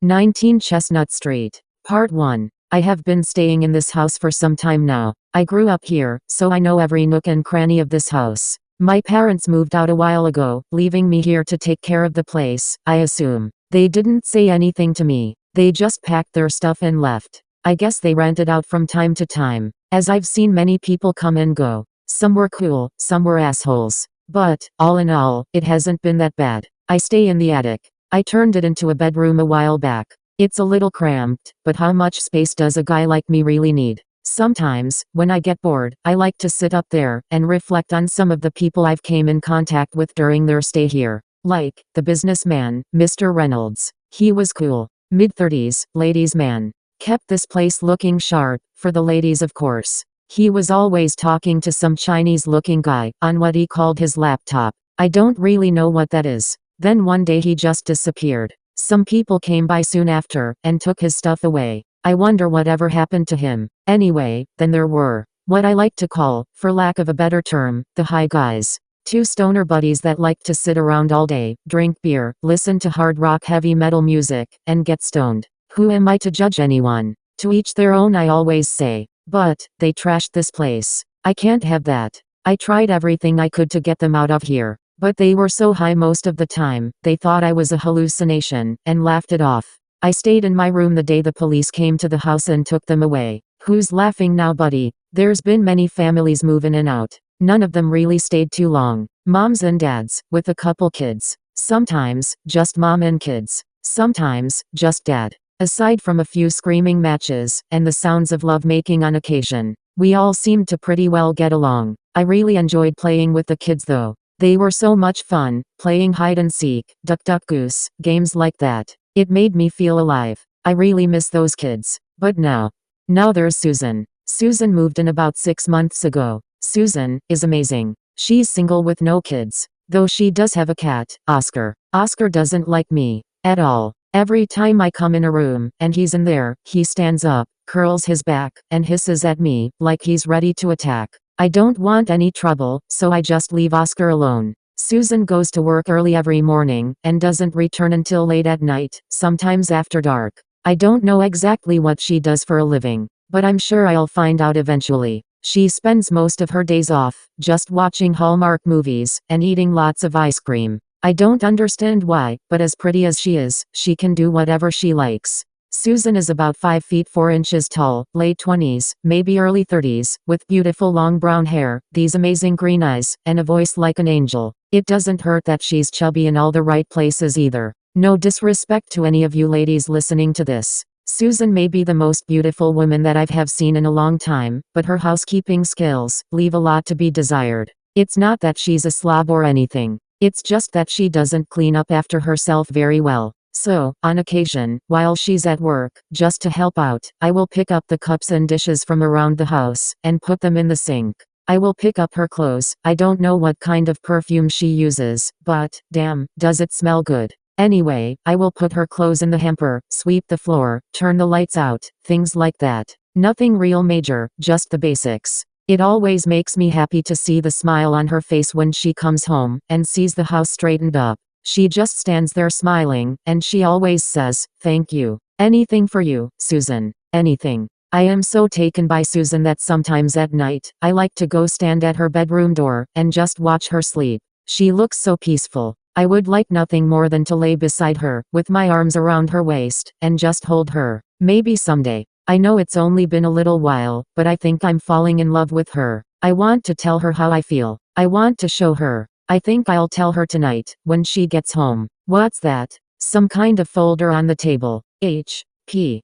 19 Chestnut Street. Part 1. I have been staying in this house for some time now. I grew up here, so I know every nook and cranny of this house. My parents moved out a while ago, leaving me here to take care of the place, I assume. They didn't say anything to me. They just packed their stuff and left. I guess they rented out from time to time, as I've seen many people come and go. Some were cool, some were assholes. But, all in all, it hasn't been that bad. I stay in the attic. I turned it into a bedroom a while back. It's a little cramped, but how much space does a guy like me really need? Sometimes, when I get bored, I like to sit up there and reflect on some of the people I've came in contact with during their stay here. Like, the businessman, Mr. Reynolds. He was cool. Mid-30s, ladies' man. Kept this place looking sharp, for the ladies of course. He was always talking to some Chinese-looking guy, on what he called his laptop. I don't really know what that is. Then one day he just disappeared. Some people came by soon after, and took his stuff away. I wonder whatever happened to him. Anyway, then there were, what I like to call, for lack of a better term, the high guys. Two stoner buddies that like to sit around all day, drink beer, listen to hard rock heavy metal music, and get stoned. Who am I to judge anyone? To each their own, I always say. But, they trashed this place. I can't have that. I tried everything I could to get them out of here. But they were so high most of the time, they thought I was a hallucination, and laughed it off. I stayed in my room the day the police came to the house and took them away. Who's laughing now, buddy? There's been many families move in and out. None of them really stayed too long. Moms and dads, with a couple kids. Sometimes, just mom and kids. Sometimes, just dad. Aside from a few screaming matches, and the sounds of lovemaking on occasion, we all seemed to pretty well get along. I really enjoyed playing with the kids though. They were so much fun, playing hide and seek, duck duck goose, games like that. It made me feel alive. I really miss those kids. But now there's Susan. Susan moved in about 6 months ago. Susan is amazing. She's single with no kids. Though she does have a cat, Oscar. Oscar doesn't like me. At all. Every time I come in a room, and he's in there, he stands up, curls his back, and hisses at me, like he's ready to attack. I don't want any trouble, so I just leave Oscar alone. Susan goes to work early every morning, and doesn't return until late at night, sometimes after dark. I don't know exactly what she does for a living, but I'm sure I'll find out eventually. She spends most of her days off, just watching Hallmark movies, and eating lots of ice cream. I don't understand why, but as pretty as she is, she can do whatever she likes. Susan is about 5 feet 4 inches tall, late 20s, maybe early 30s, with beautiful long brown hair, these amazing green eyes, and a voice like an angel. It doesn't hurt that she's chubby in all the right places either. No disrespect to any of you ladies listening to this. Susan may be the most beautiful woman that I've seen in a long time, but her housekeeping skills leave a lot to be desired. It's not that she's a slob or anything. It's just that she doesn't clean up after herself very well. So, on occasion, while she's at work, just to help out, I will pick up the cups and dishes from around the house, and put them in the sink. I will pick up her clothes. I don't know what kind of perfume she uses, but, damn, does it smell good. Anyway, I will put her clothes in the hamper, sweep the floor, turn the lights out, things like that. Nothing real major, just the basics. It always makes me happy to see the smile on her face when she comes home, and sees the house straightened up. She just stands there smiling, and she always says, "Thank you. Anything for you, Susan. Anything." I am so taken by Susan that sometimes at night, I like to go stand at her bedroom door, and just watch her sleep. She looks so peaceful. I would like nothing more than to lay beside her, with my arms around her waist, and just hold her. Maybe someday. I know it's only been a little while, but I think I'm falling in love with her. I want to tell her how I feel. I want to show her. I think I'll tell her tonight, when she gets home. What's that? Some kind of folder on the table. H.P.R.C.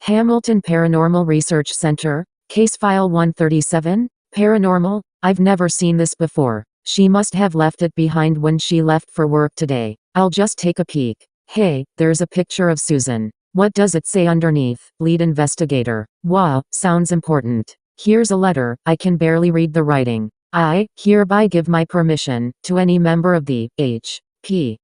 Hamilton Paranormal Research Center. Case File 137? Paranormal? I've never seen this before. She must have left it behind when she left for work today. I'll just take a peek. Hey, there's a picture of Susan. What does it say underneath? Lead investigator. Wow, sounds important. Here's a letter. I can barely read the writing. I hereby give my permission to any member of the H.P.R.C.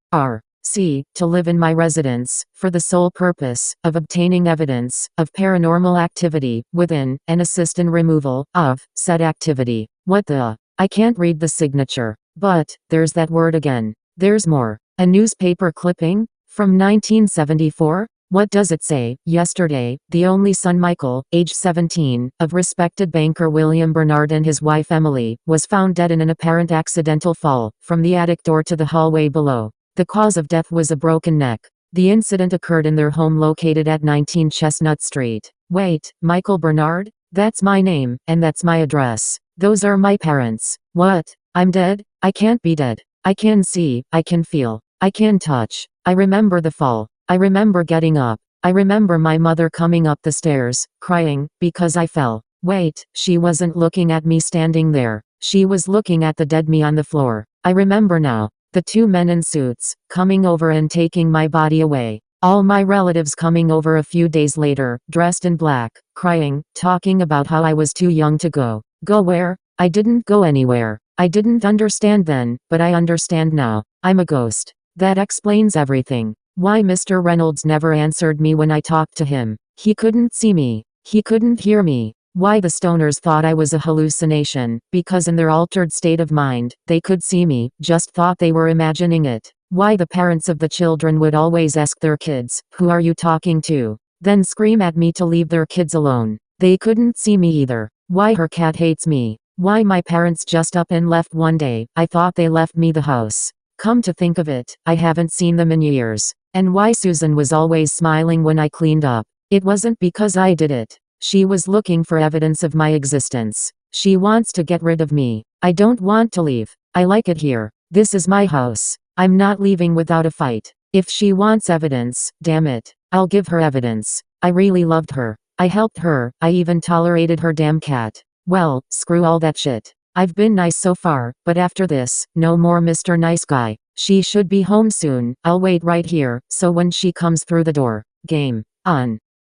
to live in my residence, for the sole purpose of obtaining evidence of paranormal activity within, and assist in removal of said activity. What the? I can't read the signature. But, there's that word again. There's more. A newspaper clipping? From 1974? What does it say? Yesterday, the only son Michael, age 17, of respected banker William Bernard and his wife Emily, was found dead in an apparent accidental fall, from the attic door to the hallway below. The cause of death was a broken neck. The incident occurred in their home located at 19 Chestnut Street. Wait, Michael Bernard? That's my name, and that's my address. Those are my parents. What? I'm dead? I can't be dead. I can see, I can feel, I can touch. I remember the fall. I remember getting up. I remember my mother coming up the stairs, crying, because I fell. Wait, she wasn't looking at me standing there. She was looking at the dead me on the floor. I remember now. The two men in suits, coming over and taking my body away. All my relatives coming over a few days later, dressed in black, crying, talking about how I was too young to go. Go where? I didn't go anywhere. I didn't understand then, but I understand now. I'm a ghost. That explains everything. Why Mr. Reynolds never answered me when I talked to him. He couldn't see me. He couldn't hear me. Why the stoners thought I was a hallucination, because in their altered state of mind, they could see me, just thought they were imagining it. Why the parents of the children would always ask their kids, "Who are you talking to?" Then scream at me to leave their kids alone. They couldn't see me either. Why her cat hates me. Why my parents just up and left one day. I thought they left me the house. Come to think of it, I haven't seen them in years. And why Susan was always smiling when I cleaned up. It wasn't because I did it. She was looking for evidence of my existence. She wants to get rid of me. I don't want to leave. I like it here. This is my house. I'm not leaving without a fight. If she wants evidence, damn it, I'll give her evidence. I really loved her. I helped her. I even tolerated her damn cat. Well, screw all that shit. I've been nice so far, but after this, no more Mr. Nice Guy. She should be home soon. I'll wait right here, so when she comes through the door, game on.